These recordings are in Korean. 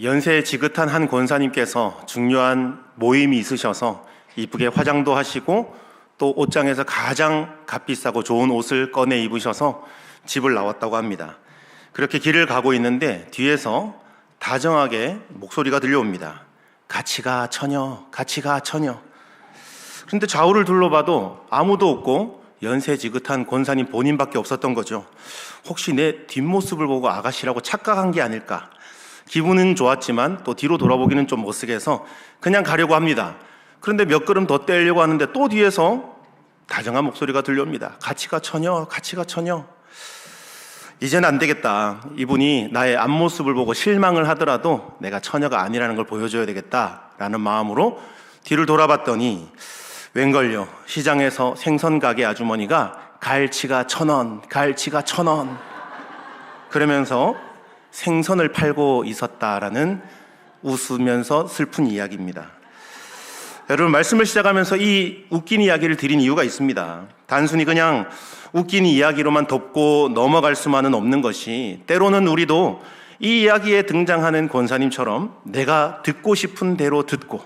연세 지긋한 한 권사님께서 중요한 모임이 있으셔서 이쁘게 화장도 하시고 또 옷장에서 가장 값비싸고 좋은 옷을 꺼내 입으셔서 집을 나왔다고 합니다. 그렇게 길을 가고 있는데 뒤에서 다정하게 목소리가 들려옵니다. 같이 가 처녀, 같이 가 처녀. 그런데 좌우를 둘러봐도 아무도 없고 연세 지긋한 권사님 본인밖에 없었던 거죠. 혹시 내 뒷모습을 보고 아가씨라고 착각한 게 아닐까. 기분은 좋았지만 또 뒤로 돌아보기는 좀 못쓰게 해서 그냥 가려고 합니다. 그런데 몇 걸음 더 떼려고 하는데 또 뒤에서 다정한 목소리가 들려옵니다. 같이 가 처녀, 같이 가 처녀. 이제는 안 되겠다. 이분이 나의 앞모습을 보고 실망을 하더라도 내가 처녀가 아니라는 걸 보여줘야 되겠다라는 마음으로 뒤를 돌아봤더니 웬걸요, 시장에서 생선 가게 아주머니가 갈치가 1,000원, 갈치가 1,000원 그러면서 생선을 팔고 있었다라는 웃으면서 슬픈 이야기입니다. 여러분, 말씀을 시작하면서 이 웃긴 이야기를 드린 이유가 있습니다. 단순히 그냥 웃긴 이야기로만 덮고 넘어갈 수만은 없는 것이, 때로는 우리도 이 이야기에 등장하는 권사님처럼 내가 듣고 싶은 대로 듣고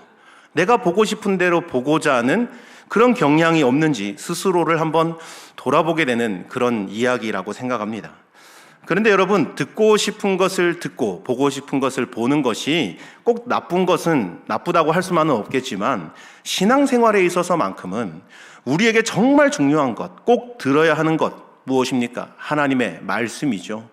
내가 보고 싶은 대로 보고자 하는 그런 경향이 없는지 스스로를 한번 돌아보게 되는 그런 이야기라고 생각합니다. 그런데 여러분, 듣고 싶은 것을 듣고 보고 싶은 것을 보는 것이 꼭 나쁜 것은 나쁘다고 할 수만은 없겠지만, 신앙생활에 있어서만큼은 우리에게 정말 중요한 것, 꼭 들어야 하는 것 무엇입니까? 하나님의 말씀이죠.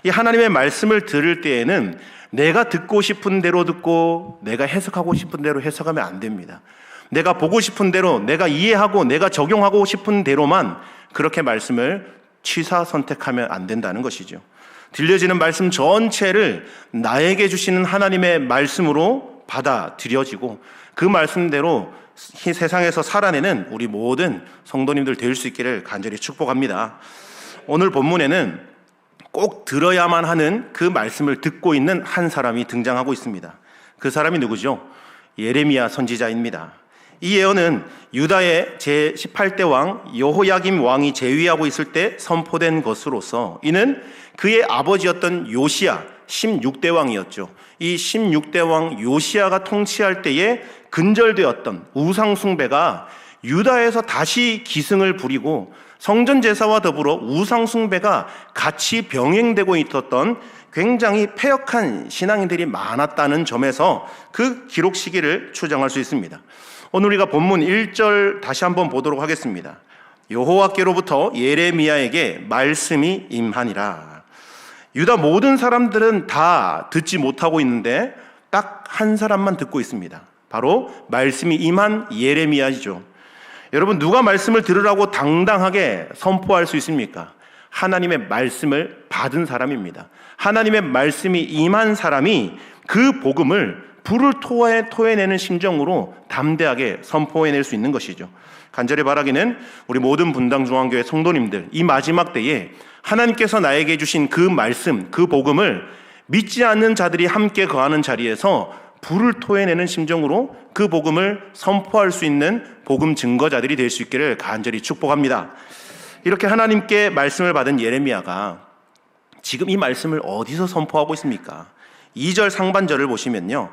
이 하나님의 말씀을 들을 때에는 내가 듣고 싶은 대로 듣고 내가 해석하고 싶은 대로 해석하면 안 됩니다. 내가 보고 싶은 대로, 내가 이해하고 내가 적용하고 싶은 대로만 그렇게 말씀을 취사 선택하면 안 된다는 것이죠. 들려지는 말씀 전체를 나에게 주시는 하나님의 말씀으로 받아들여지고 그 말씀대로 이 세상에서 살아내는 우리 모든 성도님들 될 수 있기를 간절히 축복합니다. 오늘 본문에는 꼭 들어야만 하는 그 말씀을 듣고 있는 한 사람이 등장하고 있습니다. 그 사람이 누구죠? 예레미야 선지자입니다. 이 예언은 유다의 제18대 왕 여호야김 왕이 재위하고 있을 때 선포된 것으로서, 이는 그의 아버지였던 요시야 16대 왕이었죠. 이 16대 왕 요시야가 통치할 때에 근절되었던 우상 숭배가 유다에서 다시 기승을 부리고 성전 제사와 더불어 우상 숭배가 같이 병행되고 있었던 굉장히 패역한 신앙인들이 많았다는 점에서 그 기록 시기를 추정할 수 있습니다. 오늘 우리가 본문 1절 다시 한번 보도록 하겠습니다. 여호와께로부터 예레미야에게 말씀이 임하니라. 유다 모든 사람들은 다 듣지 못하고 있는데 딱 한 사람만 듣고 있습니다. 바로 말씀이 임한 예레미야이죠. 여러분, 누가 말씀을 들으라고 당당하게 선포할 수 있습니까? 하나님의 말씀을 받은 사람입니다. 하나님의 말씀이 임한 사람이 그 복음을 불을 토해내는 심정으로 담대하게 선포해낼 수 있는 것이죠. 간절히 바라기는 우리 모든 분당중앙교회 성도님들, 이 마지막 때에 하나님께서 나에게 주신 그 말씀, 그 복음을 믿지 않는 자들이 함께 거하는 자리에서 불을 토해내는 심정으로 그 복음을 선포할 수 있는 복음 증거자들이 될 수 있기를 간절히 축복합니다. 이렇게 하나님께 말씀을 받은 예레미야가 지금 이 말씀을 어디서 선포하고 있습니까? 2절 상반절을 보시면요,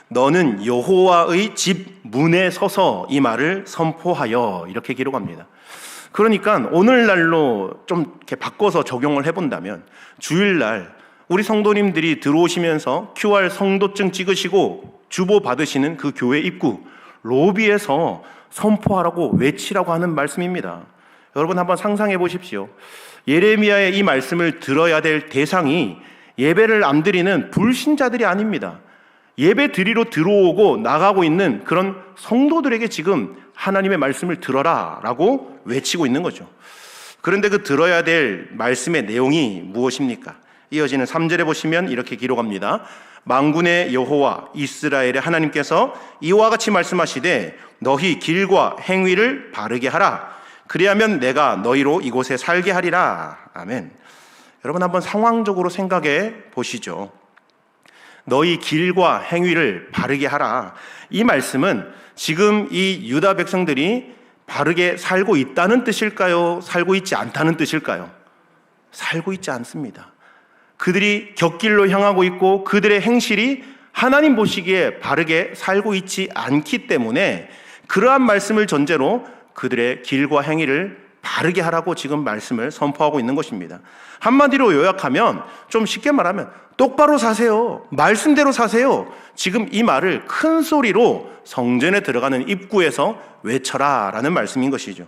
너는 여호와의 집 문에 서서 이 말을 선포하여, 이렇게 기록합니다. 그러니까 오늘날로 좀 이렇게 바꿔서 적용을 해본다면, 주일날 우리 성도님들이 들어오시면서 QR 성도증 찍으시고 주보 받으시는 그 교회 입구 로비에서 선포하라고 외치라고 하는 말씀입니다. 여러분, 한번 상상해 보십시오. 예레미야의 이 말씀을 들어야 될 대상이 예배를 안 드리는 불신자들이 아닙니다. 예배 드리러 들어오고 나가고 있는 그런 성도들에게 지금 하나님의 말씀을 들어라 라고 외치고 있는 거죠. 그런데 그 들어야 될 말씀의 내용이 무엇입니까? 이어지는 3절에 보시면 이렇게 기록합니다. 만군의 여호와 이스라엘의 하나님께서 이와 같이 말씀하시되 너희 길과 행위를 바르게 하라. 그리하면 내가 너희로 이곳에 살게 하리라. 아멘. 여러분, 한번 상황적으로 생각해 보시죠. 너희 길과 행위를 바르게 하라. 이 말씀은 지금 이 유다 백성들이 바르게 살고 있다는 뜻일까요? 살고 있지 않다는 뜻일까요? 살고 있지 않습니다. 그들이 곁길로 향하고 있고 그들의 행실이 하나님 보시기에 바르게 살고 있지 않기 때문에 그러한 말씀을 전제로 그들의 길과 행위를 바르게 하라고 지금 말씀을 선포하고 있는 것입니다. 한마디로 요약하면, 좀 쉽게 말하면 똑바로 사세요. 말씀대로 사세요. 지금 이 말을 큰 소리로 성전에 들어가는 입구에서 외쳐라 라는 말씀인 것이죠.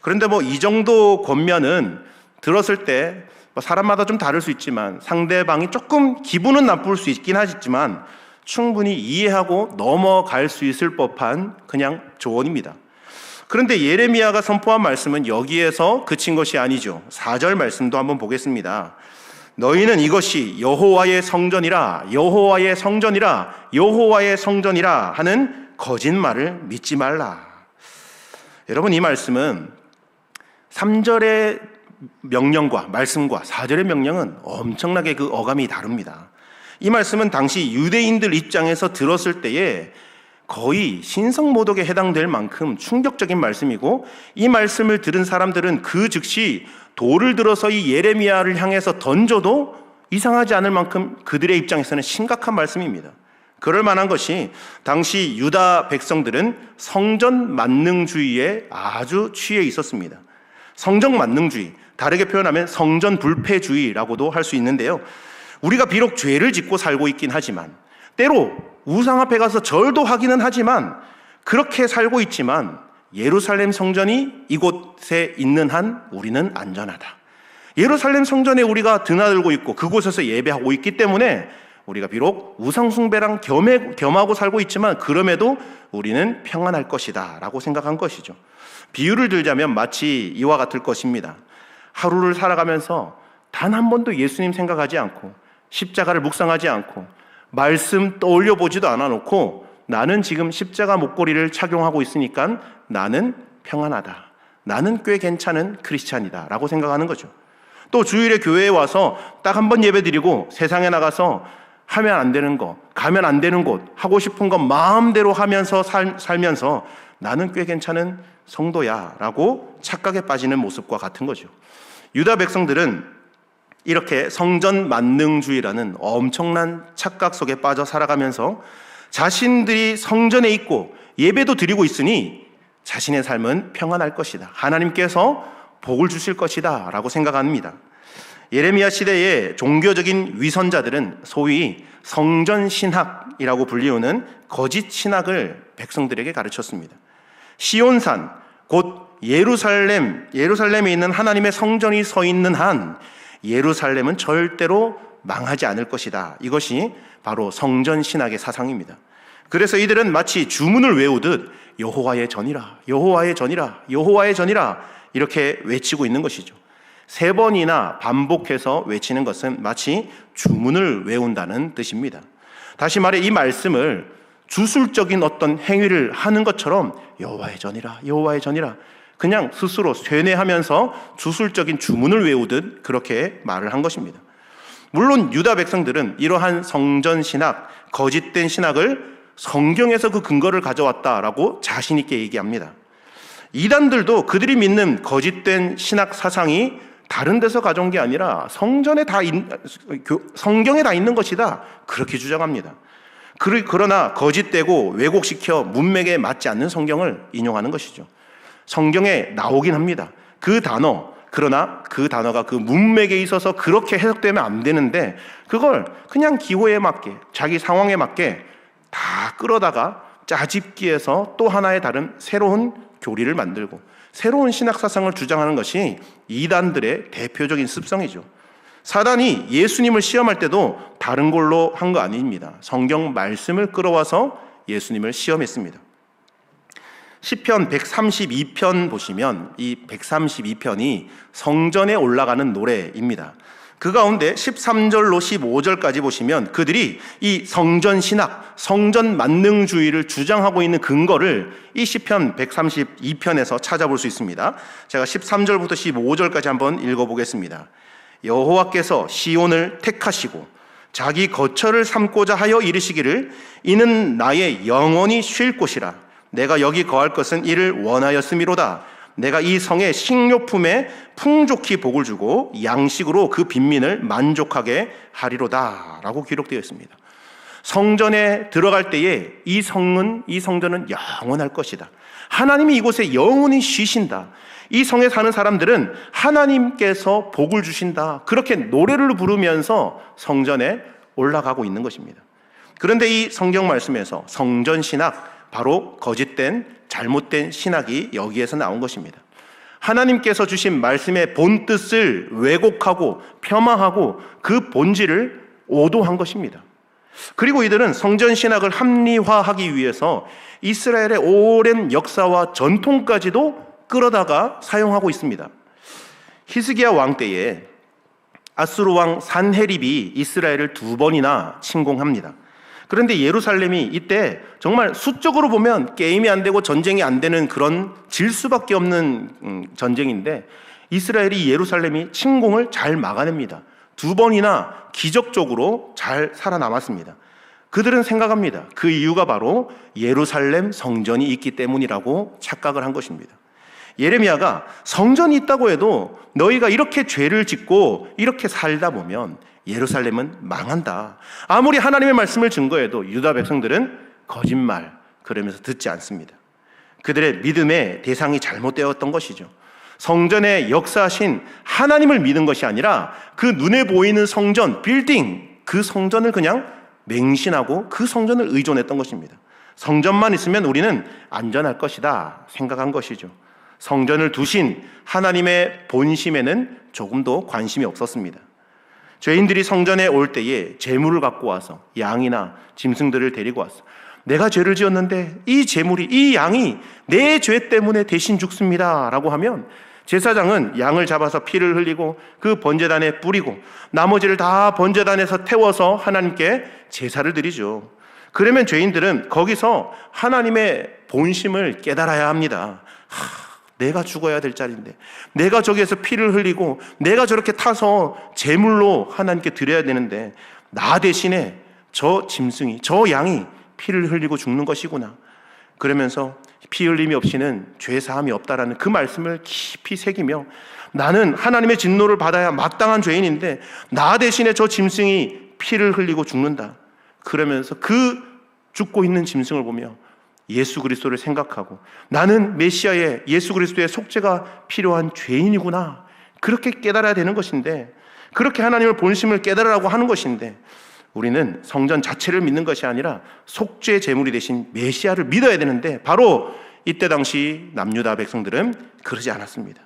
그런데 이 정도 권면은 들었을 때 사람마다 좀 다를 수 있지만 상대방이 조금 기분은 나쁠 수 있긴 하지만 충분히 이해하고 넘어갈 수 있을 법한 그냥 조언입니다. 그런데 예레미야가 선포한 말씀은 여기에서 그친 것이 아니죠. 4절 말씀도 한번 보겠습니다. 너희는 이것이 여호와의 성전이라, 여호와의 성전이라, 여호와의 성전이라 하는 거짓말을 믿지 말라. 여러분, 이 말씀은 3절의 명령과 말씀과 4절의 명령은 엄청나게 그 어감이 다릅니다. 이 말씀은 당시 유대인들 입장에서 들었을 때에 거의 신성모독에 해당될 만큼 충격적인 말씀이고, 이 말씀을 들은 사람들은 그 즉시 돌을 들어서 이 예레미야를 향해서 던져도 이상하지 않을 만큼 그들의 입장에서는 심각한 말씀입니다. 그럴 만한 것이 당시 유다 백성들은 성전 만능주의에 아주 취해 있었습니다. 성전 만능주의, 다르게 표현하면 성전 불패주의라고도 할 수 있는데요. 우리가 비록 죄를 짓고 살고 있긴 하지만, 때로 우상 앞에 가서 절도 하기는 하지만, 그렇게 살고 있지만 예루살렘 성전이 이곳에 있는 한 우리는 안전하다. 예루살렘 성전에 우리가 드나들고 있고 그곳에서 예배하고 있기 때문에 우리가 비록 우상 숭배랑 겸하고 살고 있지만 그럼에도 우리는 평안할 것이다 라고 생각한 것이죠. 비유를 들자면 마치 이와 같을 것입니다. 하루를 살아가면서 단 한 번도 예수님 생각하지 않고 십자가를 묵상하지 않고 말씀 떠올려 보지도 않아 놓고 나는 지금 십자가 목걸이를 착용하고 있으니까 나는 평안하다, 나는 꽤 괜찮은 크리스찬이다 라고 생각하는 거죠. 또 주일에 교회에 와서 딱 한 번 예배 드리고 세상에 나가서 하면 안 되는 거, 가면 안 되는 곳, 하고 싶은 것 마음대로 하면서 살면서 나는 꽤 괜찮은 성도야 라고 착각에 빠지는 모습과 같은 거죠. 유다 백성들은 이렇게 성전 만능주의라는 엄청난 착각 속에 빠져 살아가면서 자신들이 성전에 있고 예배도 드리고 있으니 자신의 삶은 평안할 것이다, 하나님께서 복을 주실 것이다 라고 생각합니다. 예레미야 시대의 종교적인 위선자들은 소위 성전신학이라고 불리우는 거짓 신학을 백성들에게 가르쳤습니다. 시온산, 곧 예루살렘에 있는 하나님의 성전이 서 있는 한 예루살렘은 절대로 망하지 않을 것이다. 이것이 바로 성전신학의 사상입니다. 그래서 이들은 마치 주문을 외우듯 여호와의 전이라, 여호와의 전이라, 여호와의 전이라 이렇게 외치고 있는 것이죠. 3번이나 반복해서 외치는 것은 마치 주문을 외운다는 뜻입니다. 다시 말해 이 말씀을 주술적인 어떤 행위를 하는 것처럼 여호와의 전이라, 여호와의 전이라 그냥 스스로 쇠뇌하면서 주술적인 주문을 외우듯 그렇게 말을 한 것입니다. 물론 유다 백성들은 이러한 성전신학, 거짓된 신학을 성경에서 그 근거를 가져왔다라고 자신 있게 얘기합니다. 이단들도 그들이 믿는 거짓된 신학 사상이 다른 데서 가져온 게 아니라 성경에 다 있는 것이다, 그렇게 주장합니다. 그러나 거짓되고 왜곡시켜 문맥에 맞지 않는 성경을 인용하는 것이죠. 성경에 나오긴 합니다, 그 단어. 그러나 그 단어가 그 문맥에 있어서 그렇게 해석되면 안 되는데 그걸 그냥 기호에 맞게, 자기 상황에 맞게 다 끌어다가 짜집기해서 또 하나의 다른 새로운 교리를 만들고 새로운 신학사상을 주장하는 것이 이단들의 대표적인 습성이죠. 사단이 예수님을 시험할 때도 다른 걸로 한 거 아닙니다. 성경 말씀을 끌어와서 예수님을 시험했습니다. 시편 132편 보시면 이 132편이 성전에 올라가는 노래입니다. 그 가운데 13절로 15절까지 보시면 그들이 이 성전신학, 성전만능주의를 주장하고 있는 근거를 이 시편 132편에서 찾아볼 수 있습니다. 제가 13절부터 15절까지 한번 읽어보겠습니다. 여호와께서 시온을 택하시고 자기 거처를 삼고자 하여 이르시기를 이는 나의 영원히 쉴 곳이라. 내가 여기 거할 것은 이를 원하였음이로다. 내가 이 성의 식료품에 풍족히 복을 주고 양식으로 그 빈민을 만족하게 하리로다 라고 기록되어 있습니다. 성전에 들어갈 때에 이 성전은 영원할 것이다. 하나님이 이곳에 영원히 쉬신다. 이 성에 사는 사람들은 하나님께서 복을 주신다. 그렇게 노래를 부르면서 성전에 올라가고 있는 것입니다. 그런데 이 성경 말씀에서 성전 신학, 바로 거짓된 잘못된 신학이 여기에서 나온 것입니다. 하나님께서 주신 말씀의 본 뜻을 왜곡하고 폄하하고 그 본질을 오도한 것입니다. 그리고 이들은 성전 신학을 합리화하기 위해서 이스라엘의 오랜 역사와 전통까지도 끌어다가 사용하고 있습니다. 히스기야 왕 때에 아수르 왕 산헤립이 이스라엘을 2번이나 침공합니다. 그런데 예루살렘이 이때 정말 수적으로 보면 게임이 안 되고 전쟁이 안 되는 그런 질 수밖에 없는 전쟁인데 이스라엘이 예루살렘이 침공을 잘 막아냅니다. 2번이나 기적적으로 잘 살아남았습니다. 그들은 생각합니다. 그 이유가 바로 예루살렘 성전이 있기 때문이라고 착각을 한 것입니다. 예레미야가 성전이 있다고 해도 너희가 이렇게 죄를 짓고 이렇게 살다 보면 예루살렘은 망한다. 아무리 하나님의 말씀을 증거해도 유다 백성들은 거짓말 그러면서 듣지 않습니다. 그들의 믿음의 대상이 잘못되었던 것이죠. 성전의 역사하신 하나님을 믿은 것이 아니라 그 눈에 보이는 성전, 빌딩, 그 성전을 그냥 맹신하고 그 성전을 의존했던 것입니다. 성전만 있으면 우리는 안전할 것이다 생각한 것이죠. 성전을 두신 하나님의 본심에는 조금도 관심이 없었습니다. 죄인들이 성전에 올 때에 제물을 갖고 와서 양이나 짐승들을 데리고 왔어. 내가 죄를 지었는데 이 제물이, 이 양이 내 죄 때문에 대신 죽습니다 라고 하면 제사장은 양을 잡아서 피를 흘리고 그 번제단에 뿌리고 나머지를 다 번제단에서 태워서 하나님께 제사를 드리죠. 그러면 죄인들은 거기서 하나님의 본심을 깨달아야 합니다. 내가 죽어야 될 자리인데 내가 저기에서 피를 흘리고 내가 저렇게 타서 제물로 하나님께 드려야 되는데 나 대신에 저 짐승이, 저 양이 피를 흘리고 죽는 것이구나. 그러면서 피 흘림이 없이는 죄 사함이 없다라는 그 말씀을 깊이 새기며 나는 하나님의 진노를 받아야 마땅한 죄인인데 나 대신에 저 짐승이 피를 흘리고 죽는다. 그러면서 그 죽고 있는 짐승을 보며 예수 그리스도를 생각하고 나는 메시아의 예수 그리스도의 속죄가 필요한 죄인이구나. 그렇게 깨달아야 되는 것인데, 그렇게 하나님의 본심을 깨달으라고 하는 것인데, 우리는 성전 자체를 믿는 것이 아니라 속죄 제물이 되신 메시아를 믿어야 되는데 바로 이때 당시 남유다 백성들은 그러지 않았습니다.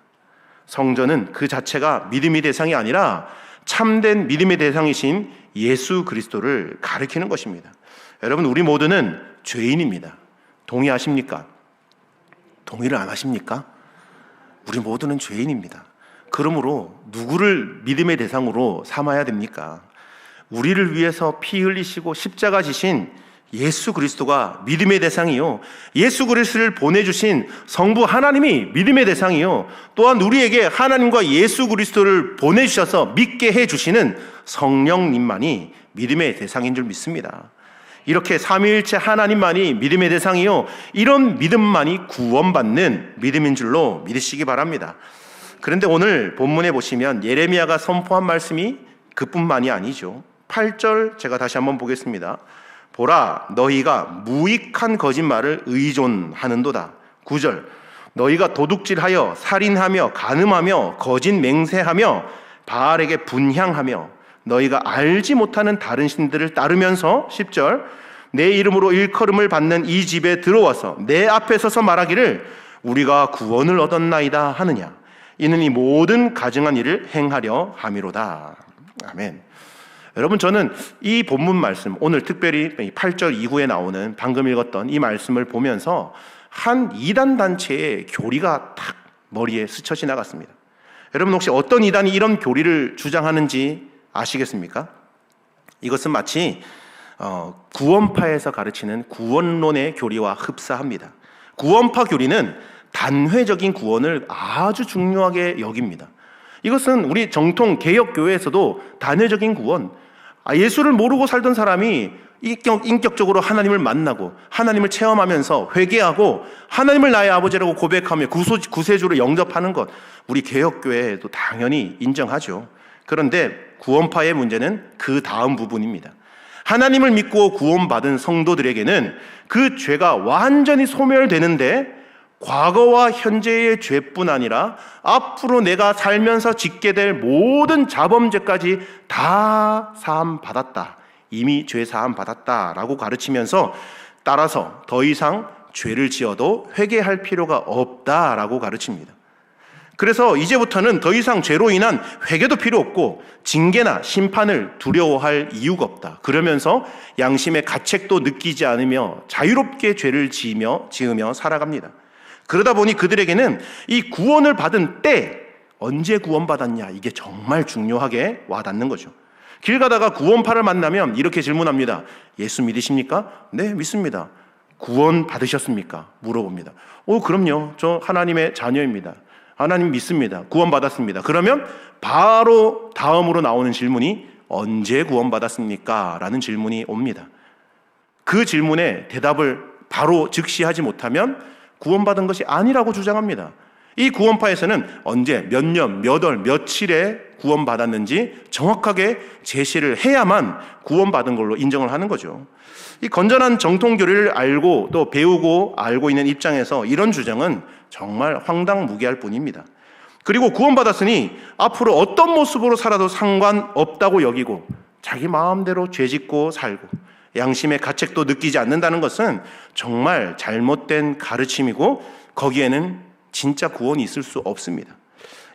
성전은 그 자체가 믿음의 대상이 아니라 참된 믿음의 대상이신 예수 그리스도를 가리키는 것입니다. 여러분, 우리 모두는 죄인입니다. 동의하십니까? 동의를 안 하십니까? 우리 모두는 죄인입니다. 그러므로 누구를 믿음의 대상으로 삼아야 됩니까? 우리를 위해서 피 흘리시고 십자가 지신 예수 그리스도가 믿음의 대상이요, 예수 그리스도를 보내주신 성부 하나님이 믿음의 대상이요, 또한 우리에게 하나님과 예수 그리스도를 보내주셔서 믿게 해주시는 성령님만이 믿음의 대상인 줄 믿습니다. 이렇게 삼위일체 하나님만이 믿음의 대상이요, 이런 믿음만이 구원받는 믿음인 줄로 믿으시기 바랍니다. 그런데 오늘 본문에 보시면 예레미야가 선포한 말씀이 그뿐만이 아니죠. 8절 제가 다시 한번 보겠습니다. 보라, 너희가 무익한 거짓말을 의존하는도다. 9절, 너희가 도둑질하여 살인하며 간음하며 거짓 맹세하며 바알에게 분향하며 너희가 알지 못하는 다른 신들을 따르면서 10절, 내 이름으로 일컬음을 받는 이 집에 들어와서 내 앞에 서서 말하기를 우리가 구원을 얻었나이다 하느냐. 이는 이 모든 가증한 일을 행하려 함이로다. 아멘. 여러분, 저는 이 본문 말씀, 오늘 특별히 8절 이후에 나오는 방금 읽었던 이 말씀을 보면서 한 이단 단체의 교리가 탁 머리에 스쳐 지나갔습니다. 여러분, 혹시 어떤 이단이 이런 교리를 주장하는지 아시겠습니까? 이것은 마치 구원파에서 가르치는 구원론의 교리와 흡사합니다. 구원파 교리는 단회적인 구원을 아주 중요하게 여깁니다. 이것은 우리 정통 개혁교회에서도 단회적인 구원, 예수를 모르고 살던 사람이 인격적으로 하나님을 만나고 하나님을 체험하면서 회개하고 하나님을 나의 아버지라고 고백하며 구세주로 영접하는 것, 우리 개혁교회도 당연히 인정하죠. 그런데 구원파의 문제는 그 다음 부분입니다. 하나님을 믿고 구원받은 성도들에게는 그 죄가 완전히 소멸되는데 과거와 현재의 죄뿐 아니라 앞으로 내가 살면서 짓게 될 모든 자범죄까지 다 사함 받았다. 이미 죄 사함 받았다라고 가르치면서 따라서 더 이상 죄를 지어도 회개할 필요가 없다라고 가르칩니다. 그래서 이제부터는 더 이상 죄로 인한 회개도 필요 없고 징계나 심판을 두려워할 이유가 없다. 그러면서 양심의 가책도 느끼지 않으며 자유롭게 죄를 지으며 살아갑니다. 그러다 보니 그들에게는 이 구원을 받은 때 언제 구원받았냐 이게 정말 중요하게 와닿는 거죠. 길 가다가 구원파를 만나면 이렇게 질문합니다. 예수 믿으십니까? 네, 믿습니다. 구원 받으셨습니까? 물어봅니다. 그럼요. 저 하나님의 자녀입니다. 하나님 믿습니다. 구원 받았습니다. 그러면 바로 다음으로 나오는 질문이 언제 구원 받았습니까? 라는 질문이 옵니다. 그 질문에 대답을 바로 즉시 하지 못하면 구원받은 것이 아니라고 주장합니다. 이 구원파에서는 언제, 몇 년, 몇 월, 며칠에 구원받았는지 정확하게 제시를 해야만 구원받은 걸로 인정을 하는 거죠. 이 건전한 정통교리를 알고 또 배우고 알고 있는 입장에서 이런 주장은 정말 황당무계할 뿐입니다. 그리고 구원받았으니 앞으로 어떤 모습으로 살아도 상관없다고 여기고 자기 마음대로 죄짓고 살고 양심의 가책도 느끼지 않는다는 것은 정말 잘못된 가르침이고 거기에는 진짜 구원이 있을 수 없습니다.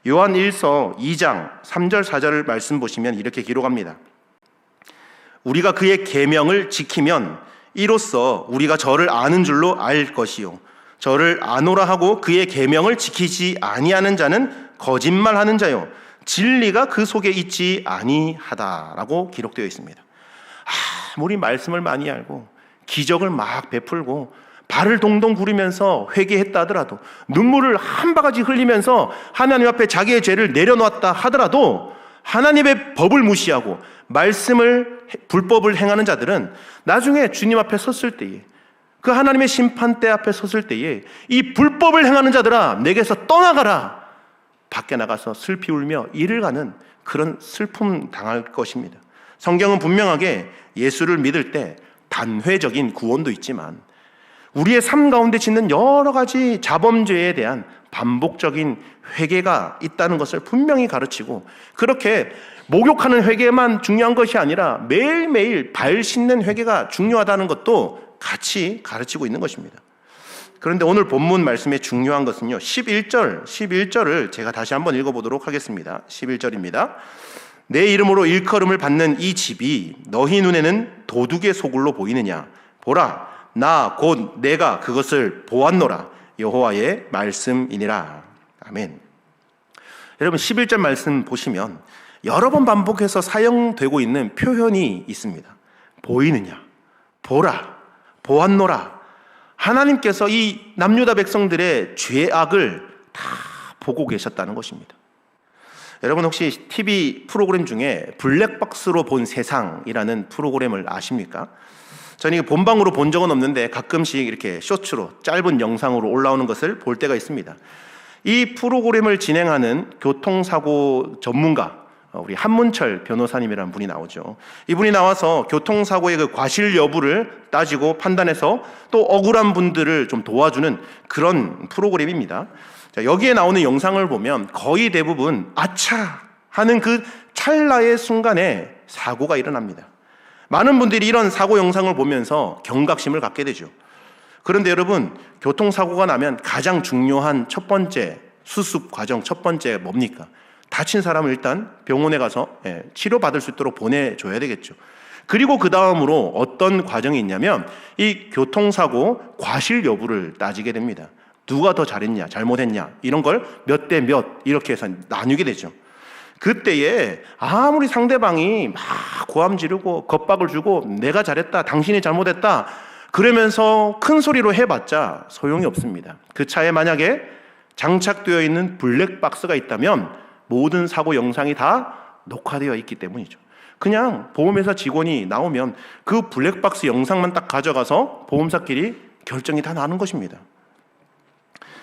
요한 1서 2장 3절 4절을 말씀 보시면 이렇게 기록합니다. 우리가 그의 계명을 지키면 이로써 우리가 저를 아는 줄로 알 것이요 저를 아노라 하고 그의 계명을 지키지 아니하는 자는 거짓말하는 자요 진리가 그 속에 있지 아니하다라고 기록되어 있습니다. 아무리 말씀을 많이 알고 기적을 막 베풀고 발을 동동 구르면서 회개했다 하더라도 눈물을 한 바가지 흘리면서 하나님 앞에 자기의 죄를 내려놓았다 하더라도 하나님의 법을 무시하고 불법을 행하는 자들은 나중에 주님 앞에 섰을 때에 그 하나님의 심판대 앞에 섰을 때에 이 불법을 행하는 자들아 내게서 떠나가라 밖에 나가서 슬피 울며 이를 가는 그런 슬픔 당할 것입니다. 성경은 분명하게 예수를 믿을 때 단회적인 구원도 있지만 우리의 삶 가운데 짓는 여러 가지 자범죄에 대한 반복적인 회개가 있다는 것을 분명히 가르치고 그렇게 목욕하는 회개만 중요한 것이 아니라 매일매일 발 씻는 회개가 중요하다는 것도 같이 가르치고 있는 것입니다. 그런데 오늘 본문 말씀의 중요한 것은요 11절을 제가 다시 한번 읽어보도록 하겠습니다. 11절입니다. 내 이름으로 일컬음을 받는 이 집이 너희 눈에는 도둑의 소굴로 보이느냐 보라 나 곧 내가 그것을 보았노라 여호와의 말씀이니라. 아멘. 여러분 11절 말씀 보시면 여러 번 반복해서 사용되고 있는 표현이 있습니다. 보이느냐, 보라, 보았노라. 하나님께서 이 남유다 백성들의 죄악을 다 보고 계셨다는 것입니다. 여러분 혹시 TV 프로그램 중에 블랙박스로 본 세상이라는 프로그램을 아십니까? 저는 이게 본방으로 본 적은 없는데 가끔씩 이렇게 쇼츠로 짧은 영상으로 올라오는 것을 볼 때가 있습니다. 이 프로그램을 진행하는 교통사고 전문가 우리 한문철 변호사님이라는 분이 나오죠. 이분이 나와서 교통사고의 그 과실 여부를 따지고 판단해서 또 억울한 분들을 좀 도와주는 그런 프로그램입니다. 자, 여기에 나오는 영상을 보면 거의 대부분 아차 하는 그 찰나의 순간에 사고가 일어납니다. 많은 분들이 이런 사고 영상을 보면서 경각심을 갖게 되죠. 그런데 여러분 교통사고가 나면 가장 중요한 첫 번째 수습 과정 첫 번째 뭡니까? 다친 사람을 일단 병원에 가서 치료받을 수 있도록 보내줘야 되겠죠. 그리고 그 다음으로 어떤 과정이 있냐면 이 교통사고 과실 여부를 따지게 됩니다. 누가 더 잘했냐 잘못했냐 이런 걸 몇 대 몇 이렇게 해서 나누게 되죠. 그때에 아무리 상대방이 막 고함 지르고 겁박을 주고 내가 잘했다 당신이 잘못했다 그러면서 큰 소리로 해봤자 소용이 없습니다. 그 차에 만약에 장착되어 있는 블랙박스가 있다면 모든 사고 영상이 다 녹화되어 있기 때문이죠. 그냥 보험회사 직원이 나오면 그 블랙박스 영상만 딱 가져가서 보험사끼리 결정이 다 나는 것입니다.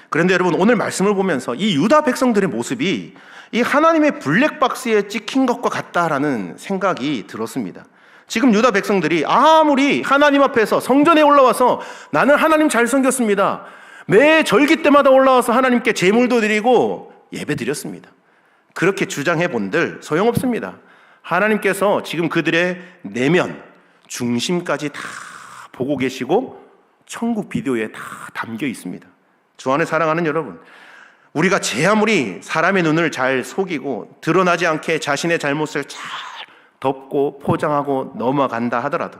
그런데 여러분 오늘 말씀을 보면서 이 유다 백성들의 모습이 이 하나님의 블랙박스에 찍힌 것과 같다라는 생각이 들었습니다. 지금 유다 백성들이 아무리 하나님 앞에서 성전에 올라와서 나는 하나님 잘 섬겼습니다, 매 절기 때마다 올라와서 하나님께 제물도 드리고 예배 드렸습니다, 그렇게 주장해 본들 소용없습니다. 하나님께서 지금 그들의 내면 중심까지 다 보고 계시고 천국 비디오에 다 담겨 있습니다. 주 안에 사랑하는 여러분, 우리가 제 아무리 사람의 눈을 잘 속이고 드러나지 않게 자신의 잘못을 잘 덮고 포장하고 넘어간다 하더라도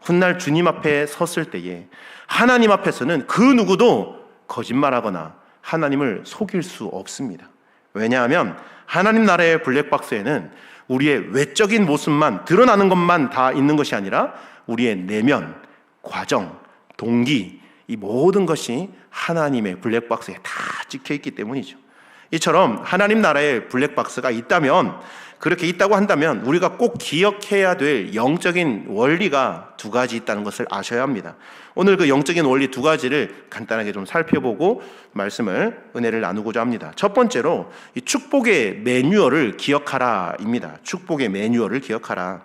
훗날 주님 앞에 섰을 때에 하나님 앞에서는 그 누구도 거짓말하거나 하나님을 속일 수 없습니다. 왜냐하면 하나님 나라의 블랙박스에는 우리의 외적인 모습만 드러나는 것만 다 있는 것이 아니라 우리의 내면, 과정, 동기, 이 모든 것이 하나님의 블랙박스에 다 찍혀 있기 때문이죠. 이처럼 하나님 나라의 블랙박스가 있다면, 그렇게 있다고 한다면 우리가 꼭 기억해야 될 영적인 원리가 두 가지 있다는 것을 아셔야 합니다. 오늘 그 영적인 원리 두 가지를 간단하게 좀 살펴보고 말씀을, 은혜를 나누고자 합니다. 첫 번째로 이 축복의 매뉴얼을 기억하라입니다. 축복의 매뉴얼을 기억하라.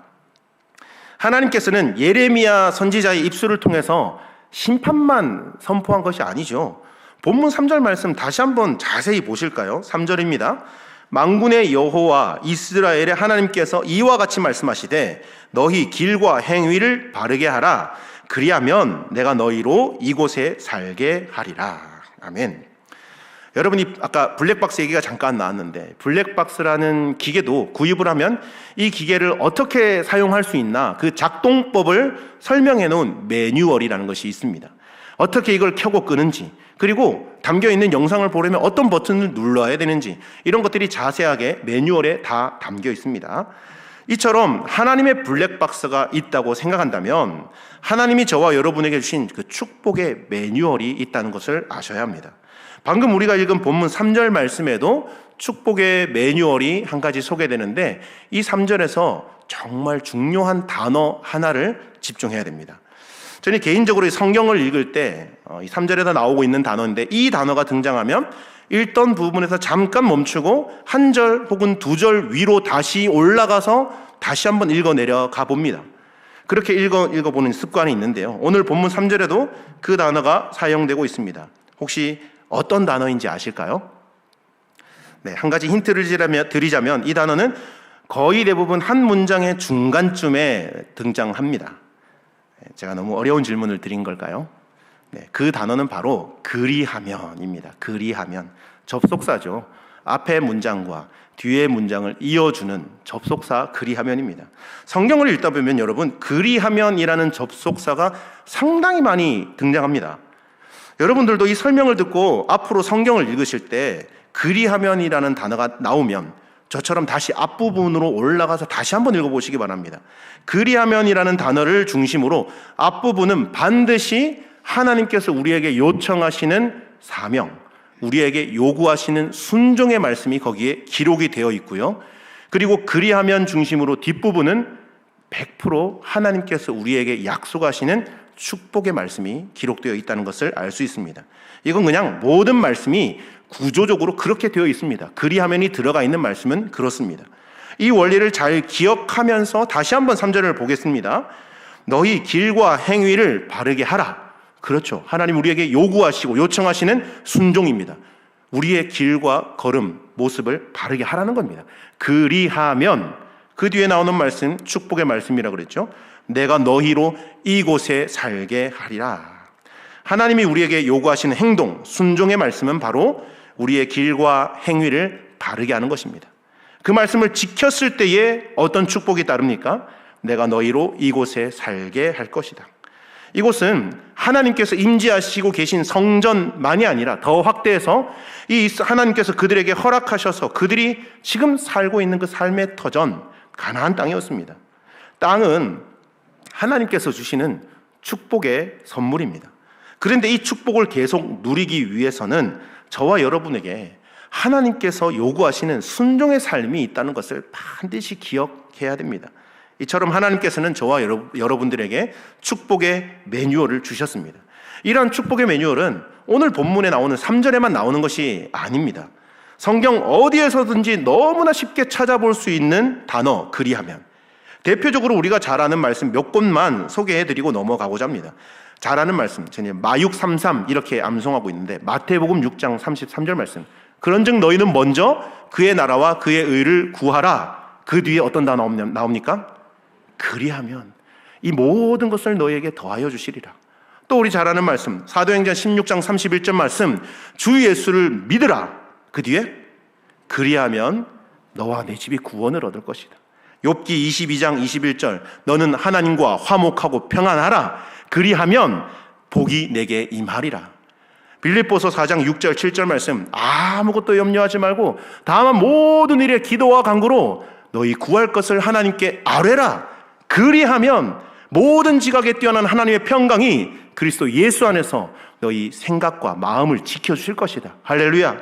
하나님께서는 예레미야 선지자의 입술을 통해서 심판만 선포한 것이 아니죠. 본문 3절 말씀 다시 한번 자세히 보실까요? 3절입니다. 만군의 여호와 이스라엘의 하나님께서 이와 같이 말씀하시되 너희 길과 행위를 바르게 하라. 그리하면 내가 너희로 이곳에 살게 하리라. 아멘. 여러분이 아까 블랙박스 얘기가 잠깐 나왔는데, 블랙박스라는 기계도 구입을 하면 이 기계를 어떻게 사용할 수 있나, 그 작동법을 설명해 놓은 매뉴얼이라는 것이 있습니다. 어떻게 이걸 켜고 끄는지, 그리고 담겨있는 영상을 보려면 어떤 버튼을 눌러야 되는지, 이런 것들이 자세하게 매뉴얼에 다 담겨 있습니다. 이처럼 하나님의 블랙박스가 있다고 생각한다면 하나님이 저와 여러분에게 주신 그 축복의 매뉴얼이 있다는 것을 아셔야 합니다. 방금 우리가 읽은 본문 3절 말씀에도 축복의 매뉴얼이 한 가지 소개되는데, 이 3절에서 정말 중요한 단어 하나를 집중해야 됩니다. 저는 개인적으로 성경을 읽을 때 이 3절에다 나오고 있는 단어인데, 이 단어가 등장하면 읽던 부분에서 잠깐 멈추고 한 절 혹은 두 절 위로 다시 올라가서 다시 한번 읽어 내려가 봅니다. 그렇게 읽어보는 습관이 있는데요, 오늘 본문 3절에도 그 단어가 사용되고 있습니다. 혹시 어떤 단어인지 아실까요? 네, 한 가지 힌트를 드리자면 이 단어는 거의 대부분 한 문장의 중간쯤에 등장합니다. 제가 너무 어려운 질문을 드린 걸까요? 네, 그 단어는 바로 그리하면입니다. 그리하면, 접속사죠. 앞의 문장과 뒤의 문장을 이어주는 접속사 그리하면입니다. 성경을 읽다 보면 여러분, 그리하면이라는 접속사가 상당히 많이 등장합니다. 여러분들도 이 설명을 듣고 앞으로 성경을 읽으실 때 그리하면이라는 단어가 나오면 저처럼 다시 앞부분으로 올라가서 다시 한번 읽어보시기 바랍니다. 그리하면이라는 단어를 중심으로 앞부분은 반드시 하나님께서 우리에게 요청하시는 사명, 우리에게 요구하시는 순종의 말씀이 거기에 기록이 되어 있고요. 그리고 그리하면 중심으로 뒷부분은 100% 하나님께서 우리에게 약속하시는 축복의 말씀이 기록되어 있다는 것을 알 수 있습니다. 이건 그냥 모든 말씀이 구조적으로 그렇게 되어 있습니다. 그리하면이 들어가 있는 말씀은 그렇습니다. 이 원리를 잘 기억하면서 다시 한번 3절을 보겠습니다. 너희 길과 행위를 바르게 하라. 그렇죠. 하나님 우리에게 요구하시고 요청하시는 순종입니다. 우리의 길과 걸음, 모습을 바르게 하라는 겁니다. 그리하면, 그 뒤에 나오는 말씀 축복의 말씀이라고 그랬죠. 내가 너희로 이곳에 살게 하리라. 하나님이 우리에게 요구하시는 행동, 순종의 말씀은 바로 우리의 길과 행위를 바르게 하는 것입니다. 그 말씀을 지켰을 때에 어떤 축복이 따릅니까? 내가 너희로 이곳에 살게 할 것이다. 이곳은 하나님께서 임재하시고 계신 성전만이 아니라 더 확대해서 이 하나님께서 그들에게 허락하셔서 그들이 지금 살고 있는 그 삶의 터전, 가나안 땅이었습니다. 땅은 하나님께서 주시는 축복의 선물입니다. 그런데 이 축복을 계속 누리기 위해서는 저와 여러분에게 하나님께서 요구하시는 순종의 삶이 있다는 것을 반드시 기억해야 됩니다. 이처럼 하나님께서는 저와 여러분들에게 축복의 매뉴얼을 주셨습니다. 이러한 축복의 매뉴얼은 오늘 본문에 나오는 3절에만 나오는 것이 아닙니다. 성경 어디에서든지 너무나 쉽게 찾아볼 수 있는 단어, 그리하면. 대표적으로 우리가 잘 아는 말씀 몇 곳만 소개해드리고 넘어가고자 합니다. 잘 아는 말씀, 마육 33 이렇게 암송하고 있는데 마태복음 6장 33절 말씀. 그런즉 너희는 먼저 그의 나라와 그의 의를 구하라. 그 뒤에 어떤 단어 나옵니까? 그리하면 이 모든 것을 너희에게 더하여 주시리라. 또 우리 잘 아는 말씀 사도행전 16장 31절 말씀, 주 예수를 믿으라. 그 뒤에 그리하면 너와 내 집이 구원을 얻을 것이다. 욥기 22장 21절, 너는 하나님과 화목하고 평안하라. 그리하면 복이 내게 임하리라. 빌립보서 4장 6절 7절 말씀, 아무것도 염려하지 말고 다만 모든 일에 기도와 간구로 너희 구할 것을 하나님께 아뢰라. 그리하면 모든 지각에 뛰어난 하나님의 평강이 그리스도 예수 안에서 너희 생각과 마음을 지켜주실 것이다. 할렐루야.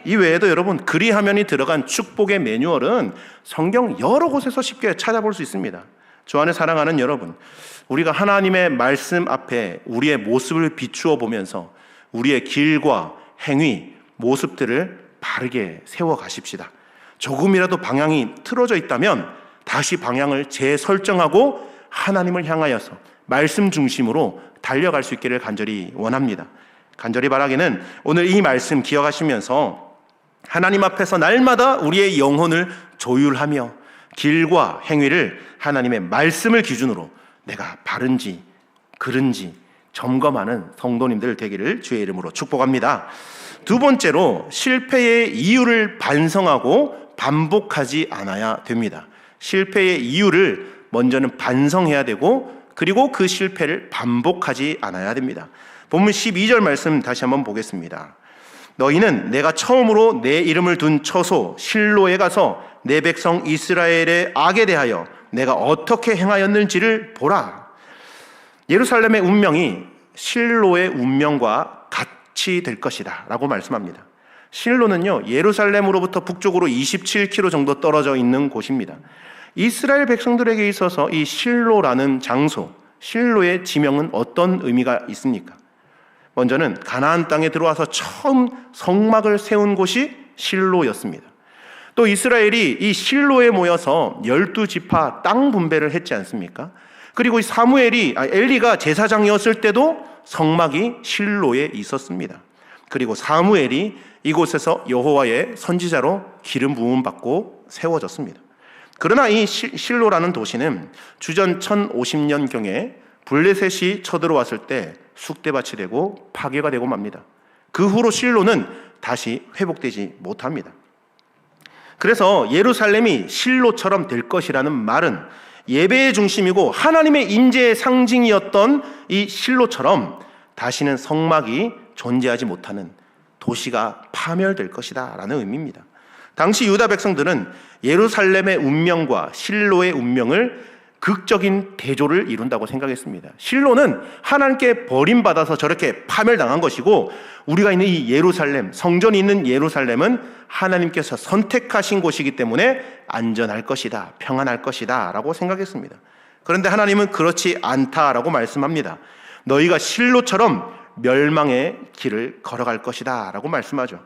이 외에도 여러분, 그리하면이 들어간 축복의 매뉴얼은 성경 여러 곳에서 쉽게 찾아볼 수 있습니다. 주 안에 사랑하는 여러분, 우리가 하나님의 말씀 앞에 우리의 모습을 비추어 보면서 우리의 길과 행위, 모습들을 바르게 세워 가십시다. 조금이라도 방향이 틀어져 있다면 다시 방향을 재설정하고 하나님을 향하여서 말씀 중심으로 달려갈 수 있기를 간절히 원합니다. 간절히 바라기는 오늘 이 말씀 기억하시면서 하나님 앞에서 날마다 우리의 영혼을 조율하며 길과 행위를 하나님의 말씀을 기준으로 내가 바른지 그른지 점검하는 성도님들 되기를 주의 이름으로 축복합니다. 두 번째로 실패의 이유를 반성하고 반복하지 않아야 됩니다. 실패의 이유를 먼저는 반성해야 되고 그리고 그 실패를 반복하지 않아야 됩니다. 본문 12절 말씀 다시 한번 보겠습니다. 너희는 내가 처음으로 내 이름을 둔 처소 실로에 가서 내 백성 이스라엘의 악에 대하여 내가 어떻게 행하였는지를 보라. 예루살렘의 운명이 실로의 운명과 같이 될 것이다 라고 말씀합니다. 실로는요, 예루살렘으로부터 북쪽으로 27km 정도 떨어져 있는 곳입니다. 이스라엘 백성들에게 있어서 이 실로라는 장소, 실로의 지명은 어떤 의미가 있습니까? 먼저는 가나안 땅에 들어와서 처음 성막을 세운 곳이 실로였습니다. 또 이스라엘이 이 실로에 모여서 12지파 땅 분배를 했지 않습니까? 그리고 엘리가 제사장이었을 때도 성막이 실로에 있었습니다. 그리고 사무엘이 이곳에서 여호와의 선지자로 기름 부음 받고 세워졌습니다. 그러나 이 실로라는 도시는 주전 1050년경에 블레셋이 쳐들어왔을 때 쑥대밭이 되고 파괴가 되고 맙니다. 그 후로 실로는 다시 회복되지 못합니다. 그래서 예루살렘이 실로처럼 될 것이라는 말은 예배의 중심이고 하나님의 임재의 상징이었던 이 실로처럼 다시는 성막이 존재하지 못하는 도시가 파멸될 것이다 라는 의미입니다. 당시 유다 백성들은 예루살렘의 운명과 실로의 운명을 극적인 대조를 이룬다고 생각했습니다. 실로는 하나님께 버림받아서 저렇게 파멸당한 것이고 우리가 있는 이 예루살렘, 성전이 있는 예루살렘은 하나님께서 선택하신 곳이기 때문에 안전할 것이다, 평안할 것이다 라고 생각했습니다. 그런데 하나님은 그렇지 않다라고 말씀합니다. 너희가 실로처럼 멸망의 길을 걸어갈 것이다 라고 말씀하죠.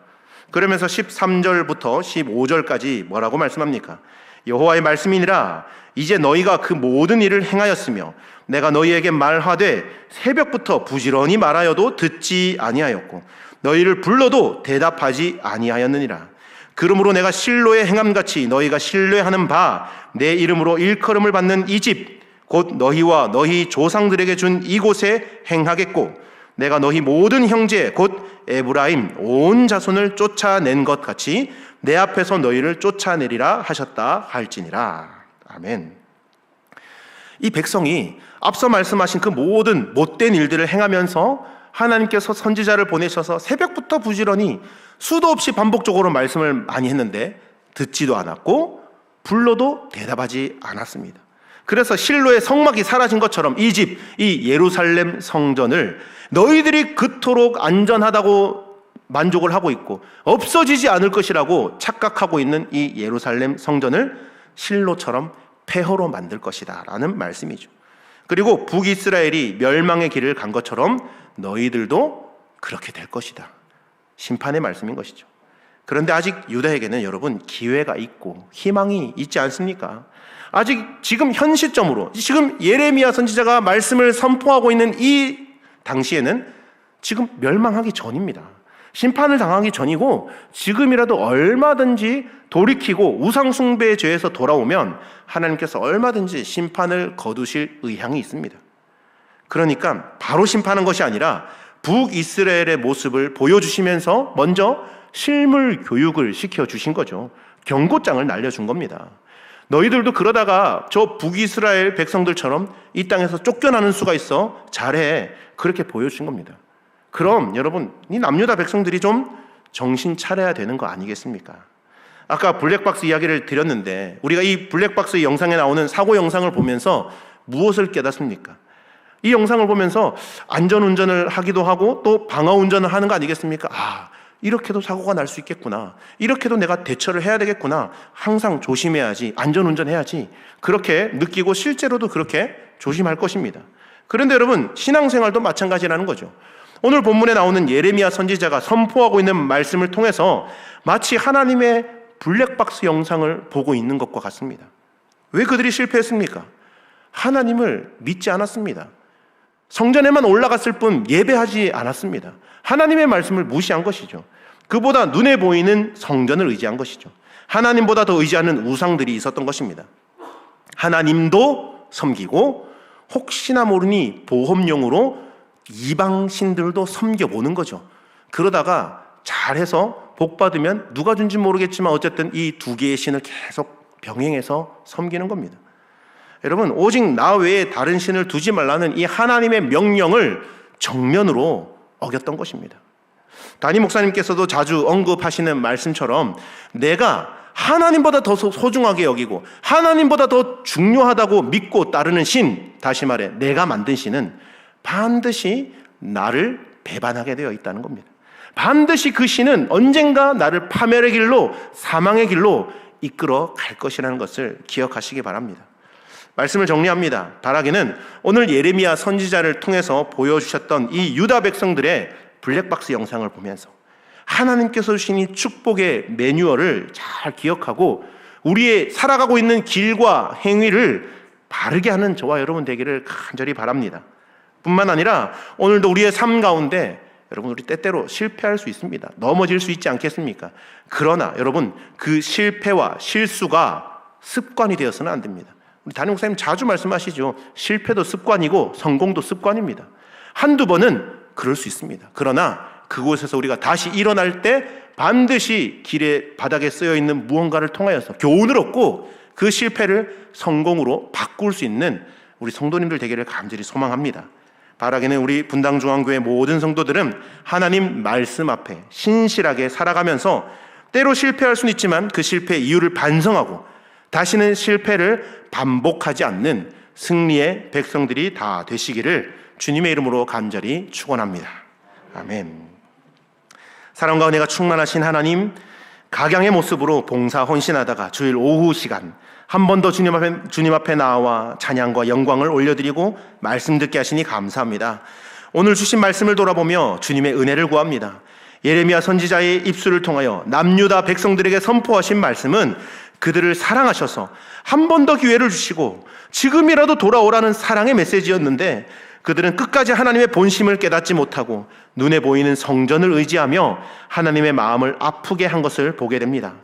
그러면서 13절부터 15절까지 뭐라고 말씀합니까? 여호와의 말씀이니라 이제 너희가 그 모든 일을 행하였으며 내가 너희에게 말하되 새벽부터 부지런히 말하여도 듣지 아니하였고 너희를 불러도 대답하지 아니하였느니라. 그러므로 내가 실로에 행함같이 너희가 신뢰하는 바 내 이름으로 일컬음을 받는 이 집 곧 너희와 너희 조상들에게 준 이곳에 행하겠고 내가 너희 모든 형제 곧 에브라임 온 자손을 쫓아낸 것 같이 내 앞에서 너희를 쫓아내리라 하셨다 할지니라. 아멘. 이 백성이 앞서 말씀하신 그 모든 못된 일들을 행하면서 하나님께서 선지자를 보내셔서 새벽부터 부지런히 수도 없이 반복적으로 말씀을 많이 했는데 듣지도 않았고 불러도 대답하지 않았습니다. 그래서 실로의 성막이 사라진 것처럼 이 집, 이 예루살렘 성전을 너희들이 그토록 안전하다고 만족을 하고 있고 없어지지 않을 것이라고 착각하고 있는 이 예루살렘 성전을 실로처럼 폐허로 만들 것이다 라는 말씀이죠. 그리고 북이스라엘이 멸망의 길을 간 것처럼 너희들도 그렇게 될 것이다. 심판의 말씀인 것이죠. 그런데 아직 유다에게는 여러분 기회가 있고 희망이 있지 않습니까? 아직 지금 현 시점으로 지금 예레미야 선지자가 말씀을 선포하고 있는 이 당시에는 지금 멸망하기 전입니다. 심판을 당하기 전이고 지금이라도 얼마든지 돌이키고 우상숭배의 죄에서 돌아오면 하나님께서 얼마든지 심판을 거두실 의향이 있습니다. 그러니까 바로 심판한 것이 아니라 북이스라엘의 모습을 보여주시면서 먼저 실물 교육을 시켜주신 거죠. 경고장을 날려준 겁니다. 너희들도 그러다가 저 북이스라엘 백성들처럼 이 땅에서 쫓겨나는 수가 있어. 잘해. 그렇게 보여주신 겁니다. 그럼 여러분, 이 남유다 백성들이 좀 정신 차려야 되는 거 아니겠습니까? 아까 블랙박스 이야기를 드렸는데 우리가 이 블랙박스 영상에 나오는 사고 영상을 보면서 무엇을 깨닫습니까? 이 영상을 보면서 안전운전을 하기도 하고 또 방어운전을 하는 거 아니겠습니까? 이렇게도 사고가 날 수 있겠구나. 이렇게도 내가 대처를 해야 되겠구나. 항상 조심해야지. 안전운전해야지. 그렇게 느끼고 실제로도 그렇게 조심할 것입니다. 그런데 여러분, 신앙생활도 마찬가지라는 거죠. 오늘 본문에 나오는 예레미야 선지자가 선포하고 있는 말씀을 통해서 마치 하나님의 블랙박스 영상을 보고 있는 것과 같습니다. 왜 그들이 실패했습니까? 하나님을 믿지 않았습니다. 성전에만 올라갔을 뿐 예배하지 않았습니다. 하나님의 말씀을 무시한 것이죠. 그보다 눈에 보이는 성전을 의지한 것이죠. 하나님보다 더 의지하는 우상들이 있었던 것입니다. 하나님도 섬기고 혹시나 모르니 보험용으로 이방신들도 섬겨보는 거죠. 그러다가 잘해서 복 받으면 누가 준지 모르겠지만 어쨌든 이 두 개의 신을 계속 병행해서 섬기는 겁니다. 여러분, 오직 나 외에 다른 신을 두지 말라는 이 하나님의 명령을 정면으로 어겼던 것입니다. 담임 목사님께서도 자주 언급하시는 말씀처럼 내가 하나님보다 더 소중하게 여기고 하나님보다 더 중요하다고 믿고 따르는 신, 다시 말해 내가 만든 신은 반드시 나를 배반하게 되어 있다는 겁니다. 반드시 그 신은 언젠가 나를 파멸의 길로, 사망의 길로 이끌어 갈 것이라는 것을 기억하시기 바랍니다. 말씀을 정리합니다. 바라기는 오늘 예레미야 선지자를 통해서 보여주셨던 이 유다 백성들의 블랙박스 영상을 보면서 하나님께서 주신 이 축복의 매뉴얼을 잘 기억하고 우리의 살아가고 있는 길과 행위를 바르게 하는 저와 여러분 되기를 간절히 바랍니다. 뿐만 아니라 오늘도 우리의 삶 가운데 여러분, 우리 때때로 실패할 수 있습니다. 넘어질 수 있지 않겠습니까? 그러나 여러분, 그 실패와 실수가 습관이 되어서는 안 됩니다. 우리 담임 목사님 자주 말씀하시죠. 실패도 습관이고 성공도 습관입니다. 한두 번은 그럴 수 있습니다. 그러나 그곳에서 우리가 다시 일어날 때 반드시 길의 바닥에 쓰여 있는 무언가를 통하여서 교훈을 얻고 그 실패를 성공으로 바꿀 수 있는 우리 성도님들 되기를 간절히 소망합니다. 바라기는 우리 분당중앙교회 모든 성도들은 하나님 말씀 앞에 신실하게 살아가면서 때로 실패할 수는 있지만 그 실패의 이유를 반성하고 다시는 실패를 반복하지 않는 승리의 백성들이 다 되시기를 주님의 이름으로 간절히 축원합니다. 아멘. 사랑과 은혜가 충만하신 하나님, 각양의 모습으로 봉사 헌신하다가 주일 오후 시간 한 번 더 주님 앞에 나와 찬양과 영광을 올려드리고 말씀 듣게 하시니 감사합니다. 오늘 주신 말씀을 돌아보며 주님의 은혜를 구합니다. 예레미야 선지자의 입술을 통하여 남유다 백성들에게 선포하신 말씀은 그들을 사랑하셔서 한 번 더 기회를 주시고 지금이라도 돌아오라는 사랑의 메시지였는데 그들은 끝까지 하나님의 본심을 깨닫지 못하고 눈에 보이는 성전을 의지하며 하나님의 마음을 아프게 한 것을 보게 됩니다.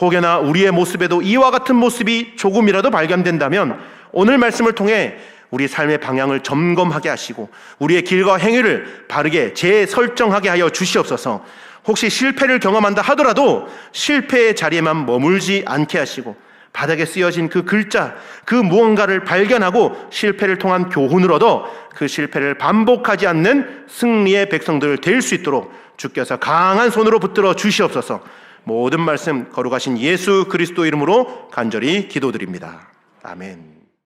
혹여나 우리의 모습에도 이와 같은 모습이 조금이라도 발견된다면 오늘 말씀을 통해 우리 삶의 방향을 점검하게 하시고 우리의 길과 행위를 바르게 재설정하게 하여 주시옵소서. 혹시 실패를 경험한다 하더라도 실패의 자리에만 머물지 않게 하시고 바닥에 쓰여진 그 글자, 그 무언가를 발견하고 실패를 통한 교훈을 얻어 그 실패를 반복하지 않는 승리의 백성들 될 수 있도록 주께서 강한 손으로 붙들어 주시옵소서. 모든 말씀 거룩하신 예수 그리스도 이름으로 간절히 기도드립니다. 아멘.